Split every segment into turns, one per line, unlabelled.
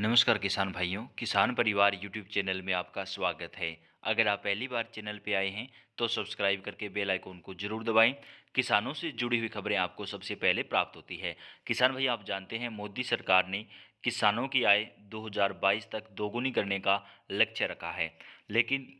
नमस्कार किसान भाइयों, किसान परिवार यूट्यूब चैनल में आपका स्वागत है। अगर आप पहली बार चैनल पे आए हैं तो सब्सक्राइब करके बेल आइकन को जरूर दबाएं। किसानों से जुड़ी हुई खबरें आपको सबसे पहले प्राप्त होती है। किसान भाई, आप जानते हैं मोदी सरकार ने किसानों की आय 2022 तक दोगुनी करने का लक्ष्य रखा है, लेकिन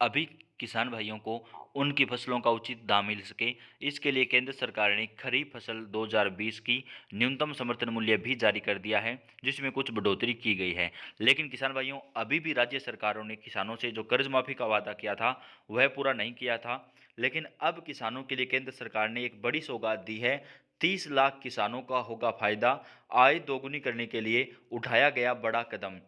अभी किसान भाइयों को उनकी फसलों का उचित दाम मिल सके, इसके लिए केंद्र सरकार ने खरीफ फसल 2020 की न्यूनतम समर्थन मूल्य भी जारी कर दिया है, जिसमें कुछ बढ़ोतरी की गई है। लेकिन किसान भाइयों, अभी भी राज्य सरकारों ने किसानों से जो कर्ज माफी का वादा किया था वह पूरा नहीं किया था। लेकिन अब किसानों के लिए केंद्र सरकार ने एक बड़ी सौगात दी है। 30 लाख किसानों का होगा फायदा। आय दोगुनी करने के लिए उठाया गया बड़ा कदम।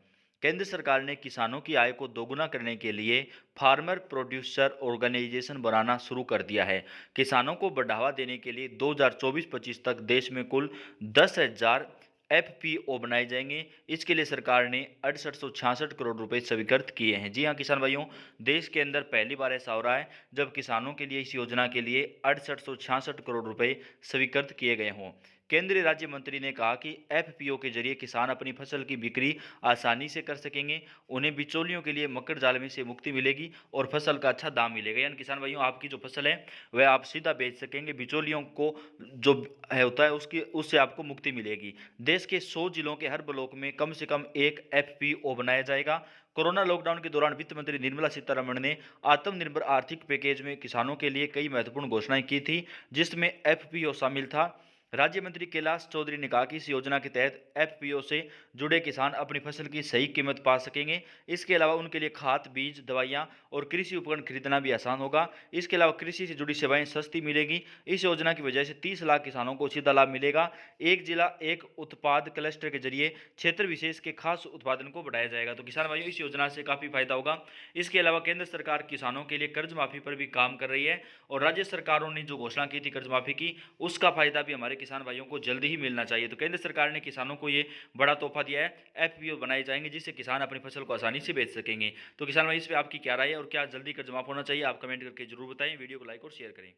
केंद्र सरकार ने किसानों की आय को दोगुना करने के लिए फार्मर प्रोड्यूसर ऑर्गेनाइजेशन बनाना शुरू कर दिया है। किसानों को बढ़ावा देने के लिए 2024-25 तक देश में कुल 10,000 एफपीओ बनाए जाएंगे। इसके लिए सरकार ने 6866 करोड़ रुपए स्वीकृत किए हैं। जी हाँ किसान भाइयों, देश के अंदर पहली बार ऐसा हो रहा है जब किसानों के लिए इस योजना के लिए 6866 करोड़ रुपए स्वीकृत किए गए हों। केंद्रीय राज्य मंत्री ने कहा कि एफपीओ के जरिए किसान अपनी फसल की बिक्री आसानी से कर सकेंगे, उन्हें बिचौलियों के लिए मकर जाल में से मुक्ति मिलेगी और फसल का अच्छा दाम मिलेगा। यानी किसान भाइयों, आपकी जो फसल है वह आप सीधा बेच सकेंगे, बिचौलियों को जो है होता है उसकी उससे आपको मुक्ति मिलेगी। देश के 100 जिलों के हर ब्लॉक में कम से कम एक एफपीओ बनाया जाएगा। कोरोना लॉकडाउन के दौरान वित्त मंत्री निर्मला सीतारमण ने आत्मनिर्भर आर्थिक पैकेज में किसानों के लिए कई महत्वपूर्ण घोषणाएं की थी, जिसमें एफपीओ शामिल था। राज्य मंत्री कैलाश चौधरी ने कहा कि इस योजना के तहत एफपीओ से जुड़े किसान अपनी फसल की सही कीमत पा सकेंगे। इसके अलावा उनके लिए खाद, बीज, दवाइयाँ और कृषि उपकरण खरीदना भी आसान होगा। इसके अलावा कृषि से जुड़ी सेवाएं सस्ती मिलेगी। इस योजना की वजह से 30 लाख किसानों को सीधा लाभ मिलेगा। एक जिला एक उत्पाद क्लस्टर के जरिए क्षेत्र विशेष के खास उत्पादन को बढ़ाया जाएगा। तो किसान भाइयों, इस योजना से काफ़ी फायदा होगा। इसके अलावा केंद्र सरकार किसानों के लिए कर्ज माफी पर भी काम कर रही है और राज्य सरकारों ने जो घोषणा की थी कर्ज माफी की, उसका फायदा भी हमारे किसान भाइयों को जल्दी ही मिलना चाहिए। तो केंद्र सरकार ने किसानों को ये बड़ा तोहफा दिया है। एफपीओ बनाए जाएंगे जिससे किसान अपनी फसल को आसानी से बेच सकेंगे। तो किसान भाई, इस पर आपकी क्या राय है और क्या जल्दी कर्ज माफ होना चाहिए? आप कमेंट करके जरूर बताएं। वीडियो को लाइक और शेयर करें।